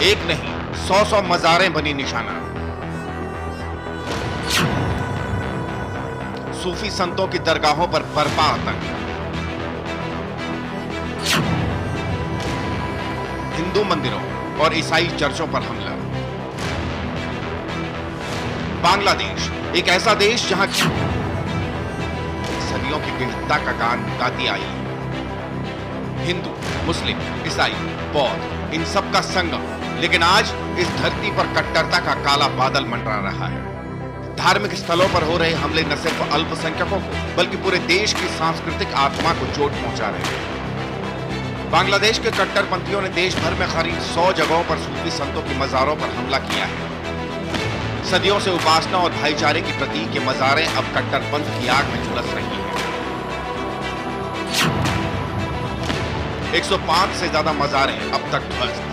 एक नहीं, 100 मज़ारें बनी निशाना। सूफी संतों की दरगाहों पर बरपा आतंक। हिंदू मंदिरों और ईसाई चर्चों पर हमला। बांग्लादेश, एक ऐसा देश जहां सदियों की विविधता का गान गाती आई। हिंदू, मुस्लिम, ईसाई, बौद्ध, इन सब का संगम। लेकिन आज इस धरती पर कट्टरता का काला बादल मंडरा रहा है। धार्मिक स्थलों पर हो रहे हमले न सिर्फ अल्पसंख्यकों को बल्कि पूरे देश की सांस्कृतिक आत्मा को चोट पहुंचा रहे हैं। बांग्लादेश के कट्टरपंथियों ने देश भर में करीब 100 जगहों पर सूफी संतों की मज़ारों पर हमला किया है। सदियों से उपासना और भाईचारे की प्रतीक ये मज़ारें अब कट्टरपंथ की आग में झुलस रही हैं। 105 से ज्यादा मज़ारें अब तक ध्वस्त।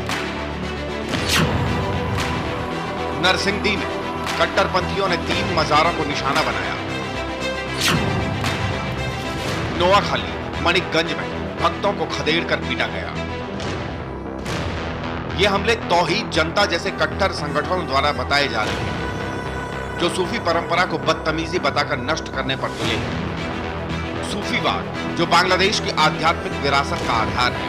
नरसिंहदी में कट्टरपंथियों ने 3 मज़ारों को निशाना बनाया। नोआखाली, मणिकगंज में भक्तों को खदेड़कर पीटा गया। ये हमले तौहीद जनता जैसे कट्टर संगठनों द्वारा बताए जा रहे हैं, जो सूफी परंपरा को बदतमीजी बताकर नष्ट करने पर तुले हैं। सूफीवाद, जो बांग्लादेश की आध्यात्मिक विरासत का आधार है,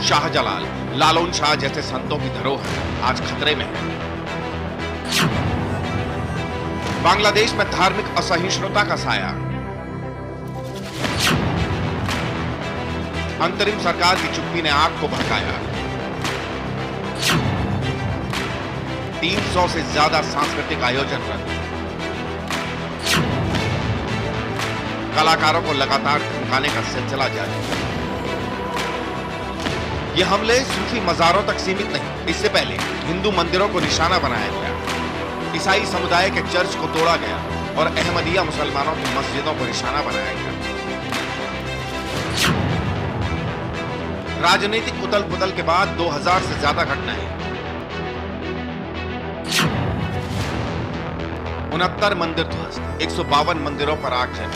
शाहजलाल, लालून शाह जैसे संतों की धरोहर आज खतरे में है। बांग्लादेश में धार्मिक असहिष्णुता का साया। अंतरिम सरकार की चुप्पी ने आग को भड़काया। 300 से ज्यादा सांस्कृतिक आयोजन रद्द। कलाकारों को लगातार धमकाने का सिलसिला जारी। ये हमले सूफी मज़ारों तक सीमित नहीं, इससे पहले हिंदू मंदिरों को निशाना बनाया गया, ईसाई समुदाय के चर्च को तोड़ा गया और अहमदिया मुसलमानों की मस्जिदों को निशाना बनाया गया। राजनीतिक उथल पुथल के बाद 2000 से ज्यादा घटनाएं। 69 मंदिर ध्वस्त, 152 मंदिरों पर आग है।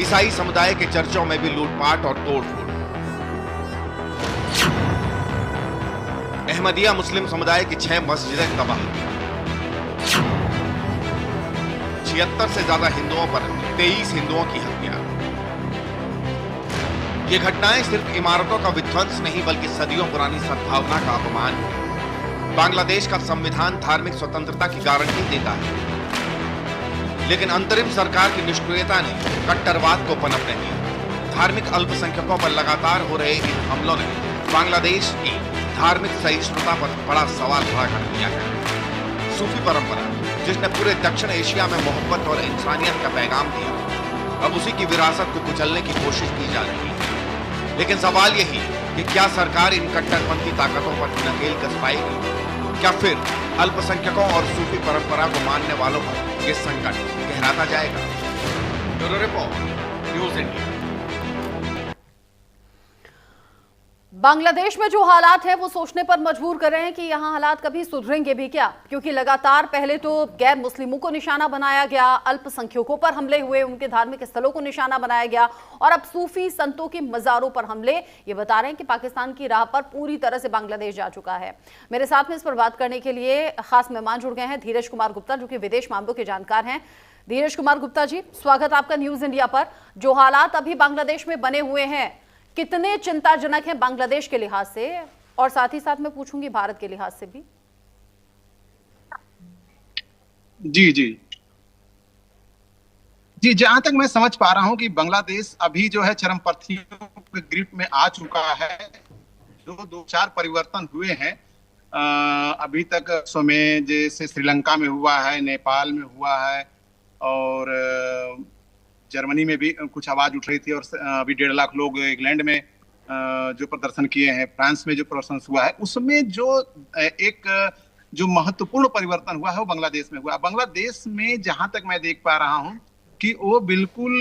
ईसाई समुदाय के चर्चों में भी लूटपाट और तोड़फोड़। अहमदिया मुस्लिम समुदाय की 6 मस्जिदें तबाह। 76 से ज्यादा हिंदुओं पर हमले, 23 हिंदुओं की हत्या। ये घटनाएं सिर्फ इमारतों का विध्वंस नहीं बल्कि सदियों पुरानी सद्भावना का अपमान है। बांग्लादेश का संविधान धार्मिक स्वतंत्रता की गारंटी देता है, लेकिन अंतरिम सरकार की निष्क्रियता ने कट्टरवाद को पनपने दिया। धार्मिक अल्पसंख्यकों पर लगातार हो रहे इन हमलों ने बांग्लादेश की धार्मिक सहिष्णुता पर बड़ा सवाल खड़ा कर दिया है। सूफी परंपरा, जिसने पूरे दक्षिण एशिया में मोहब्बत और इंसानियत का पैगाम दिया, अब उसी की विरासत को कुचलने की कोशिश की जा रही है। लेकिन सवाल यही कि क्या सरकार इन कट्टरपंथी ताकतों पर नकेल कस पाएगी? क्या फिर अल्पसंख्यकों और सूफी परंपरा को मानने वालों पर यह संकट गहराता जाएगा? Bureau report, news India. Bangladesh में जो हालात है वो सोचने पर मजबूर कर रहे हैं कि यहाँ हालात कभी सुधरेंगे भी क्या, क्योंकि लगातार पहले तो गैर मुस्लिमों को निशाना बनाया गया, अल्पसंख्यकों पर हमले हुए, उनके धार्मिक स्थलों को निशाना बनाया गया और अब सूफी संतों के मज़ारों पर हमले। ये बता रहे हैं कि पाकिस्तान की राह पर पूरी तरह से बांग्लादेश जा चुका है। मेरे साथ में इस पर बात करने के लिए खास मेहमान जुड़ गए हैं, धीरज कुमार गुप्ता, जो कि विदेश मामलों के जानकार हैं। धीरज कुमार गुप्ता जी, स्वागत आपका न्यूज़ इंडिया पर। जो हालात अभी बांग्लादेश में बने हुए हैं, कितने चिंताजनक हैं बांग्लादेश के लिहाज से, और साथ ही साथ मैं पूछूंगी भारत के लिहाज से भी। जी जी जी जहां तक मैं समझ पा रहा हूं कि बांग्लादेश अभी जो है चरमपंथियों के ग्रिप में आ चुका है। जो 2-4 परिवर्तन हुए हैं अभी तक में, जैसे श्रीलंका में हुआ है, नेपाल में हुआ है और जर्मनी में भी कुछ आवाज उठ रही थी, और अभी 1.5 लाख लोग इंग्लैंड में जो प्रदर्शन किए हैं, फ्रांस में जो प्रदर्शन हुआ है, उसमें जो एक जो महत्वपूर्ण परिवर्तन हुआ है वो बांग्लादेश में हुआ। बांग्लादेश में जहां तक मैं देख पा रहा हूं कि वो बिल्कुल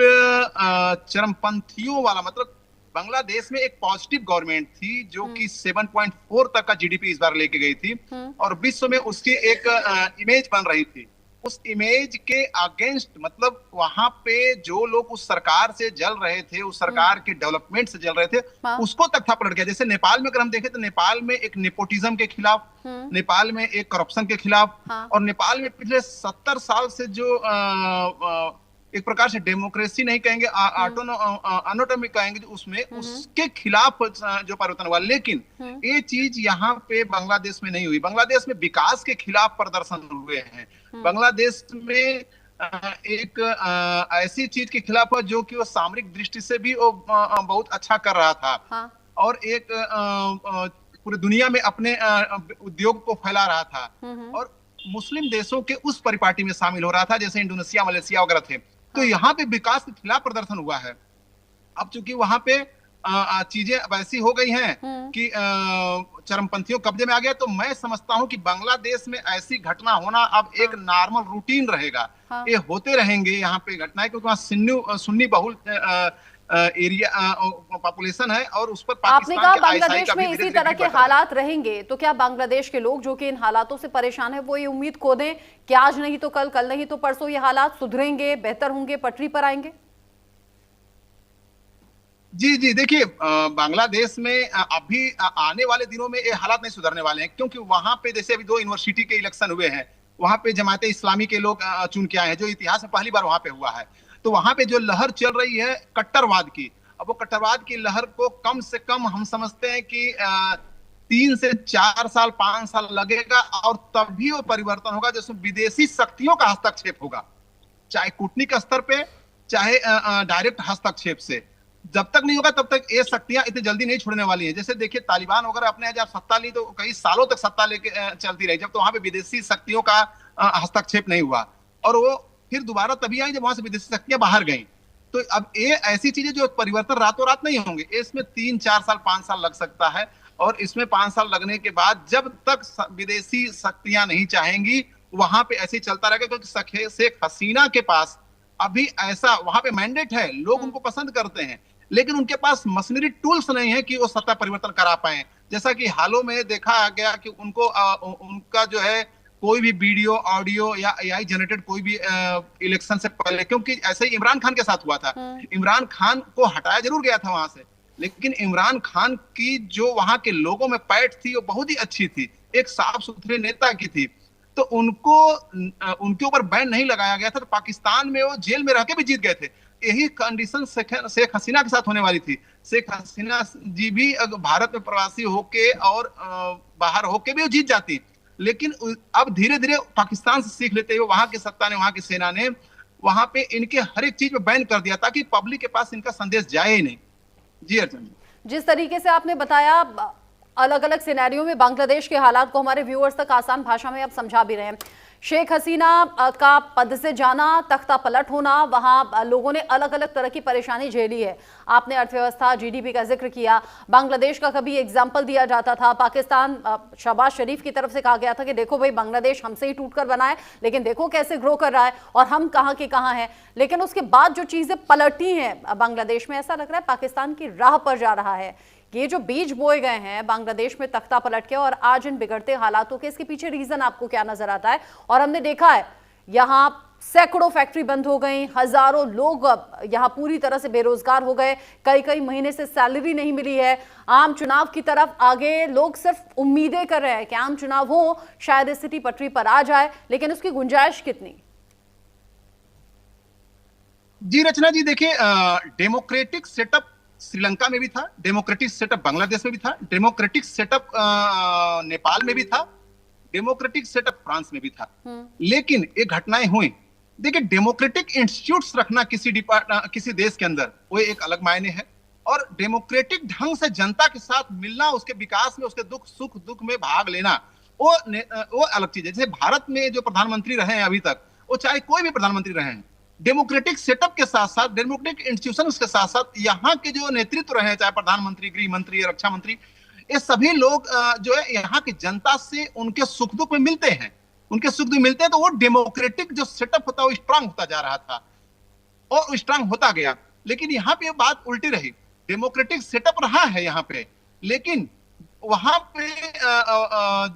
चरमपंथियों वाला, मतलब बांग्लादेश में एक पॉजिटिव गवर्नमेंट थी जो कि 7.4 तक का जीडीपी इस बार लेके गई थी और विश्व में उसकी एक इमेज बन रही थी। उस इमेज के अगेंस्ट, मतलब वहां पे जो लोग उस सरकार से जल रहे थे, उस सरकार के डेवलपमेंट से जल रहे थे, हाँ। उसको तक था पलट गया। जैसे नेपाल में अगर हम देखें तो नेपाल में एक नेपोटिज्म के खिलाफ, नेपाल में एक करप्शन के खिलाफ, हाँ। और नेपाल में पिछले 70 साल से जो एक प्रकार से डेमोक्रेसी नहीं कहेंगे, ऑटोनॉमी कहेंगे, उसमें उसके खिलाफ जो परिवर्तन हुआ। लेकिन ये चीज यहाँ पे बांग्लादेश में नहीं हुई। बांग्लादेश में विकास के खिलाफ प्रदर्शन हुए हैं। बांग्लादेश में एक ऐसी चीज के खिलाफ है जो कि वो सामरिक दृष्टि से भी वो बहुत अच्छा कर रहा था। हाँ। और एक पूरी दुनिया में अपने उद्योग को फैला रहा था, और मुस्लिम देशों के उस परिपाटी में शामिल हो रहा था, जैसे इंडोनेशिया, मलेशिया वगैरह थे। तो यहाँ पे विकास के खिलाफ प्रदर्शन हुआ है। अब चूंकि वहां पे चीजें वैसी हो गई हैं कि चरमपंथियों कब्जे में आ गया, तो मैं समझता हूं कि बांग्लादेश में ऐसी घटना होना अब एक नॉर्मल रूटीन रहेगा। हाँ। ये होते रहेंगे यहाँ पे घटनाएं, क्योंकि वहाँ सुन्नी बहुल एरिया पॉपुलेशन है, और उस पर आपने कहा बांग्लादेश का भी में इसी तरह के हालात रहेंगे, तो क्या बांग्लादेश के लोग जो कि इन हालातों से परेशान है वो ये उम्मीद खो दें कि आज नहीं तो कल, कल नहीं तो परसों ये हालात सुधरेंगे, बेहतर होंगे, पटरी पर आएंगे? जी जी, देखिए बांग्लादेश में अभी आने वाले दिनों में ये हालात नहीं सुधरने वाले हैं, क्योंकि वहां पे जैसे अभी 2 यूनिवर्सिटी के इलेक्शन हुए हैं, वहां पे जमाते इस्लामी के लोग चुन के आए हैं, जो इतिहास में पहली बार वहां पे हुआ है। तो वहां पे जो लहर चल रही है कट्टरवाद की, अब वो कट्टरवाद की लहर को कम से कम हम समझते हैं कि 3 से 4 साल 5 साल लगेगा, और तभी वो परिवर्तन होगा जिसमें विदेशी शक्तियों का हस्तक्षेप होगा, चाहे कूटनीतिक स्तर पे, चाहे डायरेक्ट हस्तक्षेप से। जब तक नहीं होगा तब तक ये शक्तियां इतनी जल्दी नहीं छोड़ने वाली हैं। जैसे देखिए तालिबान वगैरह अपने जब सत्ता ली तो कई सालों तक सत्ता लेके चलती रही, जब तो वहां पे विदेशी शक्तियों का हस्तक्षेप नहीं हुआ, और वो फिर दोबारा तभी आई जब वहां से विदेशी शक्तियां बाहर गईं। तो अब ये ऐसी चीजें जो परिवर्तन रातों रात नहीं होंगे, इसमें 3, 4 साल 5 साल लग सकता है, और इसमें 5 साल लगने के बाद जब तक विदेशी शक्तियां नहीं चाहेंगी, वहां पे ऐसे ही चलता रहेगा। क्योंकि शेख हसीना के पास अभी ऐसा वहां पे मैंडेट है, लोग उनको पसंद करते हैं, लेकिन उनके पास मशीनरी टूल्स नहीं है कि वो सत्ता परिवर्तन करा पाए। जैसा कि हालों में देखा गया कि उनको उनका जो है कोई भी वीडियो, ऑडियो या एआई जनरेटेड कोई भी इलेक्शन से पहले, क्योंकि ऐसे ही इमरान खान के साथ हुआ था, इमरान खान को हटाया जरूर गया था वहां से, लेकिन इमरान खान की जो वहां के लोगों में पैठ थी वो बहुत ही अच्छी थी, एक साफ सुथरे नेता की थी। तो उनको उनके ऊपर बैन नहीं लगाया गया था, तो पाकिस्तान में वो जेल में रह के भी जीत गए थे। यही कंडीशन शेख हसीना के साथ होने वाली थी। शेख हसीना जी भी भारत में प्रवासी होके और बाहर होके भी वो जीत जाती, लेकिन अब धीरे धीरे पाकिस्तान से सीख लेते हुए वहां की सत्ता ने, वहां की सेना ने वहां पे इनके हर एक चीज में बैन कर दिया ताकि पब्लिक के पास इनका संदेश जाए ही नहीं। जी अर्जुन, जिस तरीके से आपने बताया अलग अलग सिनेरियो में बांग्लादेश के हालात को हमारे व्यूअर्स तक आसान भाषा में अब समझा भी रहे हैं। शेख हसीना का पद से जाना, तख्ता पलट होना, वहां लोगों ने अलग अलग तरह की परेशानी झेली है। आपने अर्थव्यवस्था, जीडीपी का जिक्र किया। बांग्लादेश का कभी एग्जाम्पल दिया जाता था, पाकिस्तान, शहबाज शरीफ की तरफ से कहा गया था कि देखो भाई बांग्लादेश हमसे ही टूटकर बना है, लेकिन देखो कैसे ग्रो कर रहा है और हम कहाँ के कहाँ हैं। लेकिन उसके बाद जो चीजें पलटी हैं बांग्लादेश में, ऐसा लग रहा है पाकिस्तान की राह पर जा रहा है। ये जो बीज बोए गए हैं बांग्लादेश में तख्ता पलट के और आज इन बिगड़ते हालातों के, इसके पीछे रीजन आपको क्या नजर आता है? और हमने देखा है यहाँ सैकड़ों फैक्ट्री बंद हो गई, हजारों लोग यहाँ पूरी तरह से बेरोजगार हो गए, कई कई महीने से सैलरी नहीं मिली है। आम चुनाव की तरफ आगे लोग सिर्फ उम्मीदें कर रहे हैं कि आम चुनाव हो, शायद स्थिति पटरी पर आ जाए, लेकिन उसकी गुंजाइश कितनी? जी रचना जी, देखिए डेमोक्रेटिक सेटअप श्रीलंका में भी था, डेमोक्रेटिक सेटअप बांग्लादेश में भी था, डेमोक्रेटिक सेटअप नेपाल में भी था, डेमोक्रेटिक सेटअप फ्रांस में भी था। लेकिन ये घटनाएं हुई। देखिए डेमोक्रेटिक इंस्टीट्यूट्स रखना किसी देश के अंदर वो एक अलग मायने है, और डेमोक्रेटिक ढंग से जनता के साथ मिलना, उसके विकास में, उसके सुख दुख में भाग लेना, वो अलग चीज है। जैसे भारत में जो प्रधानमंत्री रहे हैं अभी तक, वो चाहे कोई भी प्रधानमंत्री रहे हैं, डेमोक्रेटिक सेटअप के साथ साथ, डेमोक्रेटिक इंस्टीट्यूशंस के साथ साथ यहाँ के जो नेतृत्व रहे हैं, चाहे प्रधानमंत्री, गृह मंत्री, रक्षा मंत्री, ये सभी लोग जो है यहाँ की जनता से उनके सुख दुख में मिलते हैं, उनके सुख दुख मिलते हैं। तो वो डेमोक्रेटिक जो सेटअप होता है वो स्ट्रांग होता जा रहा था और स्ट्रांग होता गया। लेकिन यहाँ पे बात उल्टी रही, डेमोक्रेटिक सेटअप रहा है यहाँ पे, लेकिन वहां पे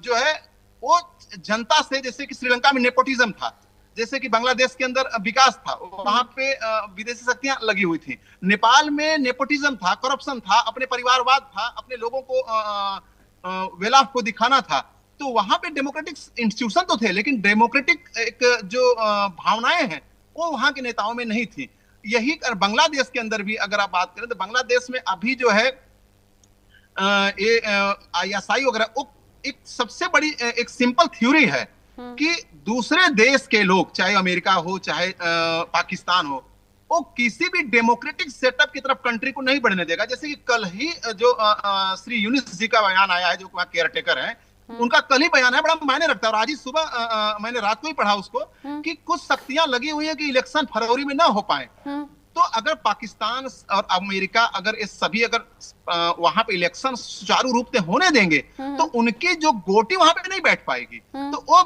जो है वो जनता से, जैसे कि श्रीलंका में नेपोटिज्म था, जैसे कि बांग्लादेश के अंदर विकास था, वहां पे विदेशी शक्तियां लगी हुई थी। नेपाल में नेपोटिज्म था, करप्शन था, अपने परिवारवाद था, अपने लोगों को वेल ऑफ को दिखाना था। तो वहां पे डेमोक्रेटिक इंस्टीट्यूशन तो थे, लेकिन डेमोक्रेटिक एक जो भावनाएं हैं वो वहां के नेताओं में नहीं थी। यही बांग्लादेश के अंदर भी अगर आप बात करें तो बांग्लादेश में अभी जो है ये ISI वगैरह एक सबसे बड़ी एक सिंपल थ्योरी है कि दूसरे देश के लोग, चाहे अमेरिका हो चाहे पाकिस्तान हो, वो किसी भी डेमोक्रेटिक सेटअप की तरफ कंट्री को नहीं बढ़ने देगा। जैसे कि कल ही जो श्री यूनिस जी का बयान आया है, जो वहां केयर टेकर है, उनका कल ही बयान है, बड़ा मायने रखता है। और आज ही सुबह मैंने रात को ही पढ़ा उसको कि कुछ शक्तियां लगी हुई है कि इलेक्शन फरवरी में ना हो पाए। तो अगर पाकिस्तान और अमेरिका अगर ये सभी अगर वहां पे इलेक्शन सुचारू रूप से होने देंगे तो उनकी जो गोटी वहां पे नहीं बैठ पाएगी। तो वो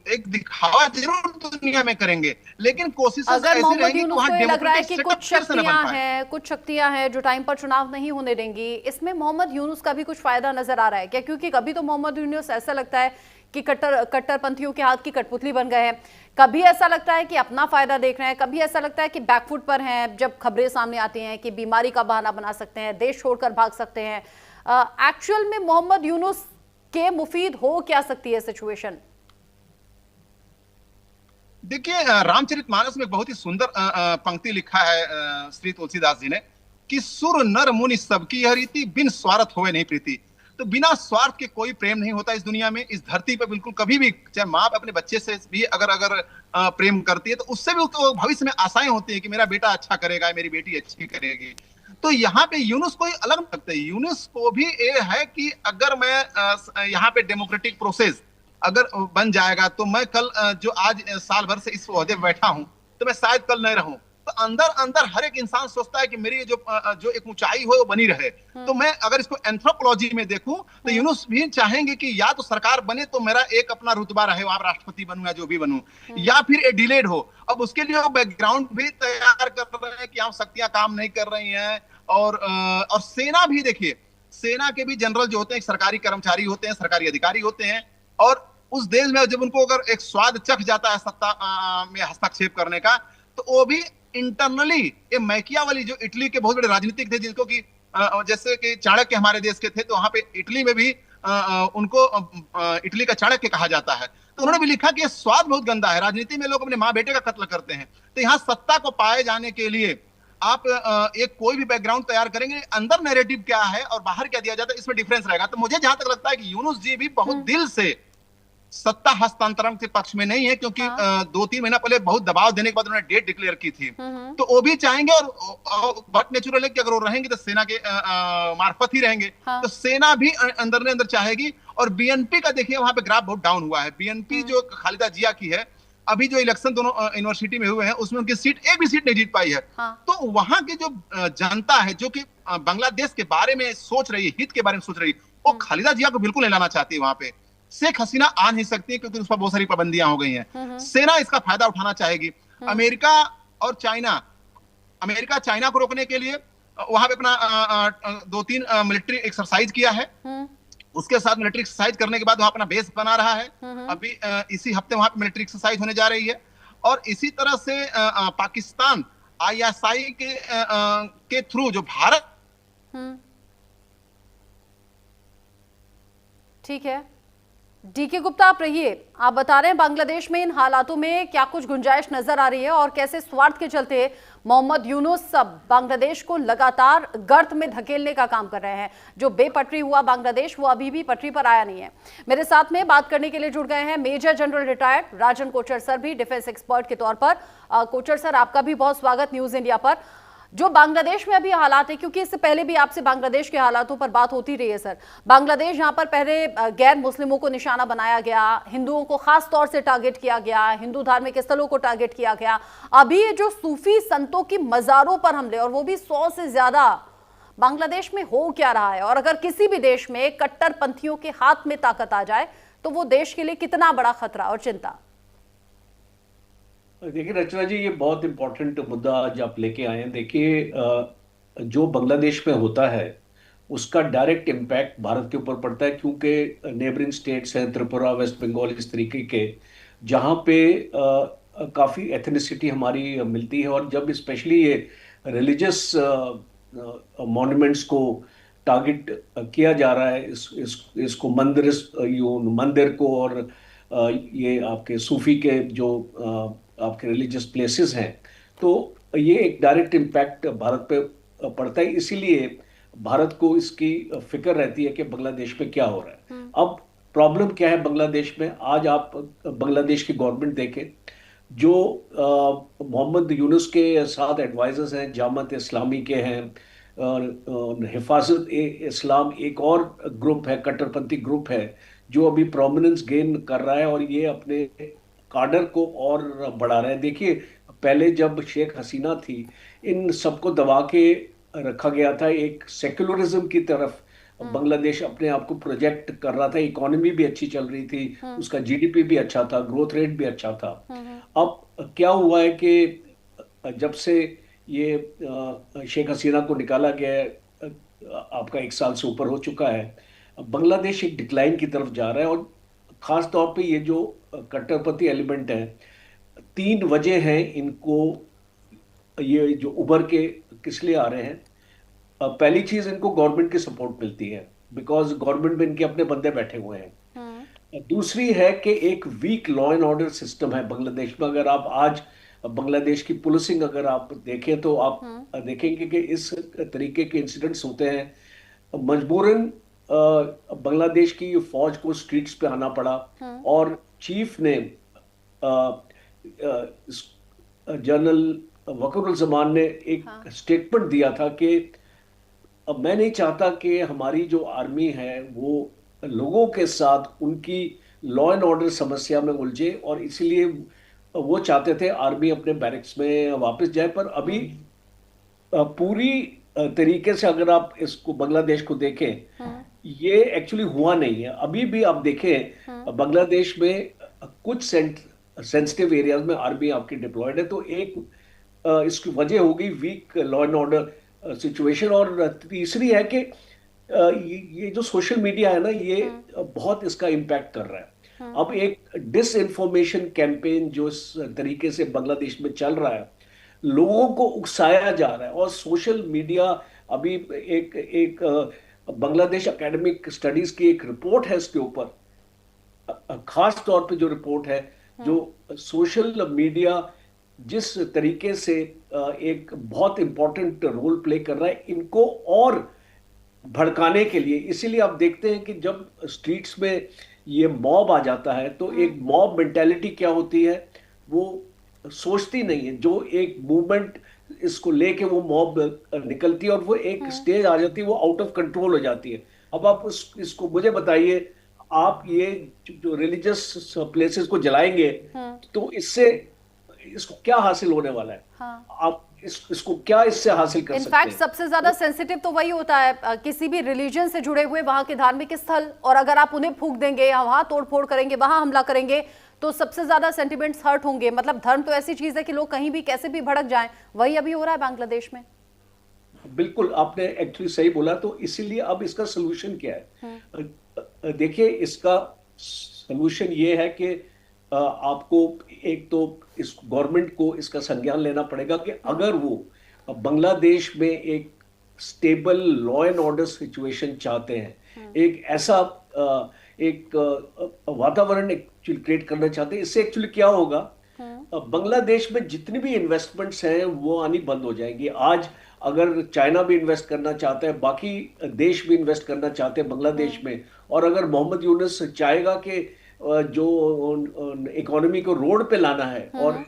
एक दिखावा जरूर दुनिया में करेंगे, लेकिन कोशिश अगर मोहम्मद यूनुस को ये लग रहा है कि कुछ शक्तियां हैं जो टाइम पर चुनाव नहीं होने देंगी, इसमें मोहम्मद यूनुस का भी कुछ फायदा नजर आ रहा है क्या? क्योंकि कभी तो मोहम्मद यूनुस ऐसा लगता है कि कट्टरपंथियों के हाथ की कठपुतली बन गए हैं, कभी ऐसा लगता है कि अपना फायदा देख रहे हैं, कभी ऐसा लगता है कि बैकफुट पर हैं जब खबरें सामने आती हैं कि बीमारी का बहाना बना सकते हैं, देश छोड़कर भाग सकते हैं। एक्चुअल में मोहम्मद यूनुस के मुफीद हो क्या सकती है सिचुएशन? देखिए, रामचरितमानस में बहुत ही सुंदर पंक्ति लिखा है श्री तुलसीदास जी ने कि सुर नर मुनि सबकी यह रीति, बिन स्वार्थ होवे नहीं प्रीति। तो बिना स्वार्थ के कोई प्रेम नहीं होता इस दुनिया में, इस धरती पे बिल्कुल कभी भी। चाहे माँ अपने बच्चे से भी अगर प्रेम करती है तो उससे भी उसको भविष्य में आशाएं होती है कि मेरा बेटा अच्छा करेगा, मेरी बेटी अच्छी करेगी। तो यहाँ पे यूनुस को अलग लगता है। यूनुस को भी ये है कि अगर मैं यहाँ पे डेमोक्रेटिक प्रोसेस अगर बन जाएगा तो मैं कल जो आज साल भर से इस ओहदे में बैठा हूं तो मैं शायद कल नहीं रहूं। तो अंदर अंदर हर एक इंसान सोचता है कि मेरी जो एक ऊंचाई हो वो बनी रहे। तो मैं अगर इसको एंथ्रोपोलॉजी में देखूं तो यूनुस भी चाहेंगे कि या तो सरकार बने तो मेरा एक अपना रुतबा रहे, वहां राष्ट्रपति बनूं या जो भी बनूं, या फिर ये डिलेड हो। अब उसके लिए वो बैकग्राउंड भी तैयार कर रहे हैं कि हम शक्तियां काम नहीं कर रही हैं। और सेना भी, देखिए सेना के भी जनरल जो होते हैं सरकारी कर्मचारी होते हैं, सरकारी अधिकारी होते हैं। और उस देश में जब उनको अगर एक स्वाद चख जाता है सत्ता में हस्तक्षेप करने का, तो वो भी इंटरनली ये मैकियावेली जो इटली के बहुत बड़े राजनीतिक थे, जिनको कि जैसे कि चाणक्य हमारे देश के थे, तो वहां पे इटली में भी उनको इटली का चाणक्य कहा जाता है। तो उन्होंने भी लिखा कि ये स्वाद बहुत गंदा है, राजनीति में लोग अपने माँ बेटे का कत्ल करते हैं। तो यहाँ सत्ता को पाए जाने के लिए आप एक कोई भी बैकग्राउंड तैयार करेंगे, अंदर नैरेटिव क्या है और बाहर क्या दिया जाता है, इसमें डिफरेंस रहेगा। तो मुझे जहां तक लगता है कि यूनुस जी भी बहुत दिल से सत्ता हस्तांतरण के पक्ष में नहीं है, क्योंकि 2-3 महीना पहले बहुत दबाव देने के बाद उन्होंने डेट डिक्लेयर की थी। तो वो भी चाहेंगे, और बहुत नेचुरल है कि अगर वो रहेंगे तो सेना के मार्फत ही रहेंगे। तो सेना भी अंदर चाहेगी। और बीएनपी का देखिए वहां पे ग्राफ बहुत डाउन हुआ है। बीएनपी जो खालिदा जिया की है, अभी जो इलेक्शन दोनों यूनिवर्सिटी में हुए हैं उसमें उनकी सीट, एक भी सीट नहीं जीत पाई है। तो वहां की जो जनता है जो कि बांग्लादेश के बारे में सोच रही है, हित के बारे में सोच रही है, वो खालिदा जिया को बिल्कुल नहीं लाना चाहती है वहां पे। शेख हसीना आ नहीं सकती क्योंकि उस पर बहुत सारी पाबंदियां हो गई हैं। सेना इसका फायदा उठाना चाहेगी। अमेरिका और चाइना, अमेरिका चाइना को रोकने के लिए वहां पे अपना 2-3 मिलिट्री एक्सरसाइज किया है। उसके साथ मिलिट्री एक्सरसाइज करने के बाद वहां अपना बेस बना रहा है। अभी इसी हफ्ते वहां पे मिलिट्री एक्सरसाइज होने जा रही है। और इसी तरह से पाकिस्तान ISI के थ्रू जो भारत, ठीक है डीके गुप्ता आप रहिए, आप बता रहे हैं बांग्लादेश में इन हालातों में क्या कुछ गुंजाइश नजर आ रही है और कैसे स्वार्थ के चलते मोहम्मद यूनुस बांग्लादेश को लगातार गर्त में धकेलने का काम कर रहे हैं। जो बेपटरी हुआ बांग्लादेश, वो अभी भी पटरी पर आया नहीं है। मेरे साथ में बात करने के लिए जुड़ गए हैं मेजर जनरल रिटायर्ड राजन कोचर सर, भी डिफेंस एक्सपर्ट के तौर पर। कोचर सर, आपका भी बहुत स्वागत न्यूज इंडिया पर। जो बांग्लादेश में अभी हालात है, क्योंकि इससे पहले भी आपसे बांग्लादेश के हालातों पर बात होती रही है सर। बांग्लादेश जहां पर पहले गैर मुस्लिमों को निशाना बनाया गया, हिंदुओं को खास तौर से टारगेट किया गया, हिंदू धार्मिक स्थलों को टारगेट किया गया, अभी ये जो सूफी संतों की मज़ारों पर हमले, और वो भी 100 से ज्यादा, बांग्लादेश में हो क्या रहा है? और अगर किसी भी देश में कट्टरपंथियों के हाथ में ताकत आ जाए तो वो देश के लिए कितना बड़ा खतरा और चिंता? देखिए रचना जी, ये बहुत इंपॉर्टेंट मुद्दा आज आप लेके आए हैं। देखिए, जो बांग्लादेश में होता है उसका डायरेक्ट इम्पैक्ट भारत के ऊपर पड़ता है, क्योंकि नेबरिंग स्टेट्स हैं, त्रिपुरा, वेस्ट बंगाल, इस तरीके के, जहाँ पे काफ़ी एथनिसिटी हमारी मिलती है, और जब स्पेशली ये रिलीजियस मॉन्यूमेंट्स को टारगेट किया जा रहा है, इसको मंदिर को, और ये आपके सूफी के जो आपके रिलीजियस प्लेसेस हैं, तो ये एक डायरेक्ट इम्पैक्ट भारत पे पड़ता है। इसीलिए भारत को इसकी फिक्र रहती है कि बांग्लादेश में क्या हो रहा है। अब प्रॉब्लम क्या है बांग्लादेश में? आज आप बांग्लादेश की गवर्नमेंट देखें, जो मोहम्मद यूनुस के साथ एडवाइजर्स हैं, जामात इस्लामी के हैं, हिफाजत इस्लाम एक और ग्रुप है, कट्टरपंथी ग्रुप है, जो अभी प्रोमिनेंस गेन कर रहा है और ये अपने काडर को और बढ़ा रहा है। देखिए, पहले जब शेख हसीना थी, इन सबको दबा के रखा गया था, एक सेक्युलरिज्म की तरफ बांग्लादेश अपने आप को प्रोजेक्ट कर रहा था, इकोनॉमी भी अच्छी चल रही थी, उसका जीडीपी भी अच्छा था, ग्रोथ रेट भी अच्छा था। अब क्या हुआ है कि जब से ये शेख हसीना को निकाला गया है, आपका 1 साल से ऊपर हो चुका है, बांग्लादेश एक डिक्लाइन की तरफ जा रहा है। और खास तौर पे ये जो कट्टरपंथी एलिमेंट है, 3 वजह हैं इनको, ये जो उभर के किस लिए आ रहे हैं। पहली चीज, इनको गवर्नमेंट की सपोर्ट मिलती है, बिकॉज गवर्नमेंट में इनके अपने बंदे बैठे हुए हैं। दूसरी है कि एक weak law and order system है बांग्लादेश में। अगर आप आज बांग्लादेश की पुलिसिंग अगर आप देखें, तो आप देखेंगे कि इस तरीके के इंसिडेंट्स होते हैं, मजबूरन बांग्लादेश की फौज को स्ट्रीट्स पे आना पड़ा। और चीफ ने, जनरल वक़ारुज़्ज़मान ने एक स्टेटमेंट दिया था कि अब मैं नहीं चाहता कि हमारी जो आर्मी है वो लोगों के साथ उनकी लॉ एंड ऑर्डर समस्या में उलझे, और इसीलिए वो चाहते थे आर्मी अपने बैरक्स में वापस जाए। पर अभी पूरी तरीके से अगर आप इसको बांग्लादेश को देखें, ये एक्चुअली हुआ नहीं है। अभी भी आप देखें, बांग्लादेश में कुछ सेंसिटिव एरियाज में आर्मी आपकी डिप्लॉयड है, तो एक इसकी वजह होगी weak law and order situation. और तीसरी है कि ये जो सोशल मीडिया है ना, ये बहुत इसका इम्पैक्ट कर रहा है। अब एक डिस इन्फॉर्मेशन कैंपेन जो इस तरीके से बांग्लादेश में चल रहा है, लोगों को उकसाया जा रहा है, और सोशल मीडिया अभी एक बांग्लादेश एकेडमिक स्टडीज की एक रिपोर्ट है इसके ऊपर, खास तौर पे जो रिपोर्ट है, जो सोशल मीडिया जिस तरीके से एक बहुत इंपॉर्टेंट रोल प्ले कर रहा है इनको और भड़काने के लिए। इसीलिए आप देखते हैं कि जब स्ट्रीट्स में ये मॉब आ जाता है, तो एक मॉब मेंटालिटी क्या होती है, वो सोचती नहीं है। जो एक मूवमेंट इसको लेके वो मॉब निकलती है, और वो एक स्टेज आ जाती है, वो आउट ऑफ कंट्रोल हो जाती है। अब आप इसको मुझे बताइए, आप ये जो रिलीजियस प्लेसेस को जलाएंगे, तो इसको क्या हासिल होने वाला है? आप इसको क्या इससे हासिल कर सकते हैं? इनफैक्ट सबसे ज्यादा सेंसिटिव तो वही होता है, किसी भी रिलीजन से जुड़े हुए वहां के धार्मिक स्थल, और अगर आप उन्हें फूंक देंगे या वहां तोड़फोड़ करेंगे, वहां हमला करेंगे, तो सबसे ज्यादा सेंटिमेंट्स हर्ट होंगे। मतलब धर्म तो ऐसी चीज है कि लोग कहीं भी कैसे भी भड़क जाएं, वही अभी हो रहा है बांग्लादेश में। बिल्कुल, आपने एक्चुअली सही बोला। तो इसीलिए अब इसका सोल्यूशन क्या है? देखिए, इसका सोल्यूशन ये है कि आपको एक तो इस गवर्नमेंट को इसका संज्ञान लेना पड़ेगा कि अगर वो बांग्लादेश में एक stable law and order situation चाहते हैं, एक ऐसा एक वातावरण एक्चुअली क्रिएट करना चाहते हैं, इससे एक्चुअली क्या होगा, बांग्लादेश में जितनी भी इन्वेस्टमेंट्स हैं वो आनी बंद हो जाएंगी। आज अगर चाइना भी इन्वेस्ट करना चाहता है, बाकी देश भी इन्वेस्ट करना चाहते हैं बांग्लादेश में, और अगर मोहम्मद यूनुस चाहेगा कि जो इकोनॉमी को रोड पे लाना है और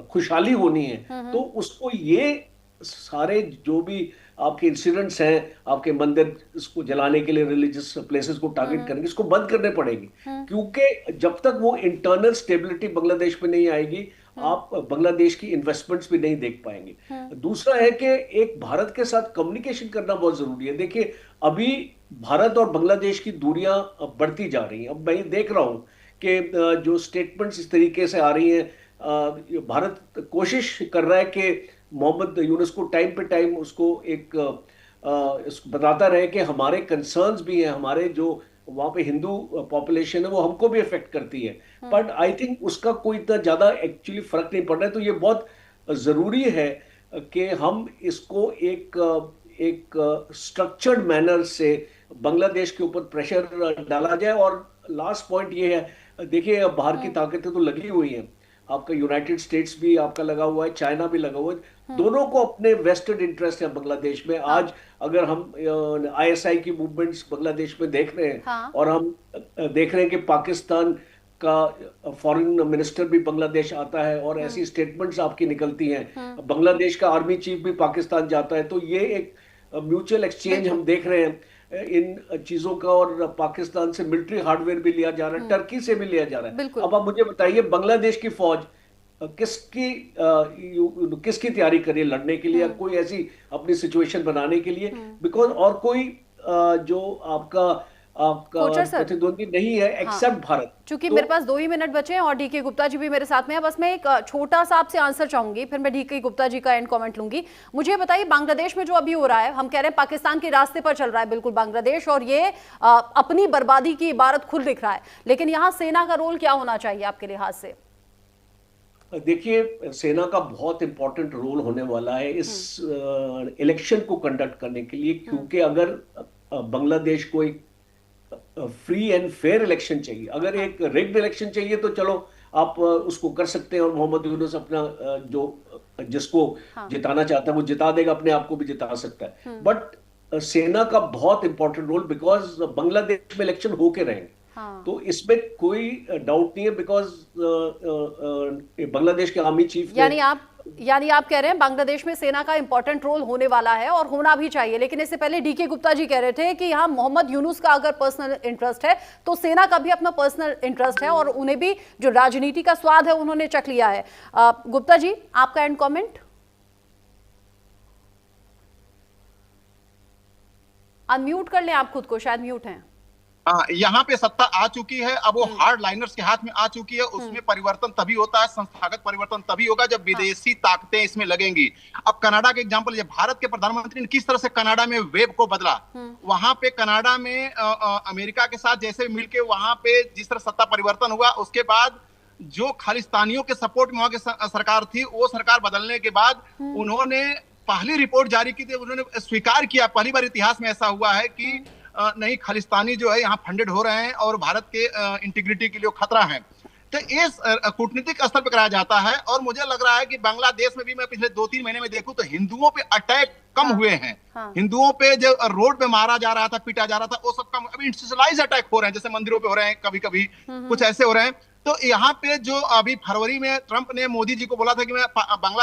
खुशहाली होनी है, तो उसको ये सारे जो भी आपके इंसिडेंट्स हैं, आपके मंदिर इसको जलाने के लिए रिलीजियस प्लेसेस को टारगेट करेंगे, इसको बंद करने पड़ेंगे। क्योंकि जब तक वो इंटरनल स्टेबिलिटी बांग्लादेश में नहीं आएगी, आप बांग्लादेश की इन्वेस्टमेंट्स भी नहीं देख पाएंगे। दूसरा है कि एक भारत के साथ कम्युनिकेशन करना बहुत जरूरी है। देखिए, अभी भारत और बांग्लादेश की दूरियां बढ़ती जा रही हैं। अब मैं देख रहा हूं कि जो स्टेटमेंट्स इस तरीके से आ रही हैं, भारत कोशिश कर रहा है कि मोहम्मद यूनुस को टाइम पे टाइम उसको एक बताता रहे कि हमारे कंसर्न्स भी हैं, हमारे जो वहां पे हिंदू पॉपुलेशन है, वो हमको भी अफेक्ट करती है, बट आई थिंक उसका कोई इतना ज्यादा एक्चुअली फर्क नहीं पड़ रहा है। तो ये बहुत जरूरी है कि हम इसको एक स्ट्रक्चर्ड मैनर से बांग्लादेश के ऊपर प्रेशर डाला जाए। और लास्ट पॉइंट ये है, देखिए बाहर की ताकतें तो लगी हुई हैं, आपका यूनाइटेड स्टेट्स भी आपका लगा हुआ है, चाइना भी लगा हुआ है, दोनों को अपने वेस्टेड इंटरेस्ट है बांग्लादेश में। आज अगर हम आईएसआई की मूवमेंट्स बांग्लादेश में देख रहे हैं, और हम देख रहे हैं कि पाकिस्तान का फॉरेन मिनिस्टर भी बांग्लादेश आता है और ऐसी स्टेटमेंट्स आपकी निकलती हैं, बांग्लादेश का आर्मी चीफ भी पाकिस्तान जाता है, तो ये एक म्यूचुअल एक्सचेंज हम देख रहे हैं इन चीजों का। और पाकिस्तान से मिलिट्री हार्डवेयर भी लिया जा रहा है, टर्की से भी लिया जा रहा है। अब आप मुझे बताइए, बांग्लादेश की फौज किसकी तैयारी करिए लड़ने के लिए, कोई ऐसी अपनी सिचुएशन बनाने के लिए, बिकॉज और कोई जो आपका प्रतिद्वंदी नहीं है एक्सेप्ट भारत। चूंकि मेरे पास 2 ही मिनट बचे हैं और डीके गुप्ता जी भी मेरे साथ में है, बस मैं एक छोटा सा आपसे आंसर चाहूंगी, फिर मैं डीके गुप्ता जी का एंड कमेंट लूंगी। मुझे बताइए, बांग्लादेश में जो अभी हो रहा है, हम कह रहे हैं पाकिस्तान के रास्ते पर चल रहा है बिल्कुल बांग्लादेश, और ये अपनी बर्बादी की इबारत खुद दिख रहा है, लेकिन यहाँ सेना का रोल क्या होना चाहिए आपके लिहाज से? देखिए, सेना का बहुत इंपॉर्टेंट रोल होने वाला है इस इलेक्शन को कंडक्ट करने के लिए, क्योंकि अगर बांग्लादेश को एक फ्री एंड फेयर इलेक्शन चाहिए, अगर एक रिग्ड इलेक्शन चाहिए तो चलो आप उसको कर सकते हैं, और मोहम्मद यूनुस अपना जिसको जिताना चाहता है वो जिता देगा, अपने आप को भी जिता सकता है। बट सेना का बहुत इंपॉर्टेंट रोल, बिकॉज बांग्लादेश में इलेक्शन होके रहेंगे, तो इसमें कोई डाउट नहीं है, बिकॉज बांग्लादेश के आर्मी चीफ यानी आप कह रहे हैं बांग्लादेश में सेना का इंपॉर्टेंट रोल होने वाला है और होना भी चाहिए। लेकिन इससे पहले डीके गुप्ता जी कह रहे थे कि यहाँ मोहम्मद यूनुस का अगर पर्सनल इंटरेस्ट है तो सेना का भी अपना पर्सनल इंटरेस्ट है, और उन्हें भी जो राजनीति का स्वाद है उन्होंने चख लिया है। गुप्ता जी, आपका एंड कमेंट। अनम्यूट कर लें आप खुद को, शायद म्यूट हैं। यहाँ पे सत्ता आ चुकी है, अब वो हार्ड लाइनर्स के हाथ में आ चुकी है। उसमें परिवर्तन तभी होता है, संस्थागत परिवर्तन तभी होगा जब विदेशी ताकतें इसमें लगेंगी। अब कनाडा के एग्जांपल, जब भारत के प्रधानमंत्री ने किस तरह से कनाडा में वेब को बदला, वहां पे कनाडा में अमेरिका के साथ जैसे मिलके वहां पे जिस तरह सत्ता परिवर्तन हुआ, उसके बाद जो खालिस्तानियों के सपोर्ट में वहां की सरकार थी, वो सरकार बदलने के बाद उन्होंने पहली रिपोर्ट जारी की थी, उन्होंने स्वीकार किया, पहली बार इतिहास में ऐसा हुआ है कि नहीं, खालिस्तानी जो है यहाँ फंडेड हो रहे हैं और भारत के इंटीग्रिटी के लिए खतरा है। तो इस कूटनीतिक स्तर पर कराया जाता है। और मुझे लग रहा है कि बांग्लादेश में भी मैं पिछले 2-3 महीने में देखूं तो हिंदुओं पे अटैक कम हुए हैं। हिंदुओं पे जो रोड पे मारा जा रहा था, पीटा जा रहा था, वो सब कम। अभी इंस्टीट्यूशनलाइज अटैक हो रहे हैं, जैसे मंदिरों पे हो रहे हैं, कभी कभी कुछ ऐसे हो रहे हैं। तो यहाँ पे जो अभी फरवरी में ट्रंप ने मोदी जी को बोला था कि मैं बांग्लादेश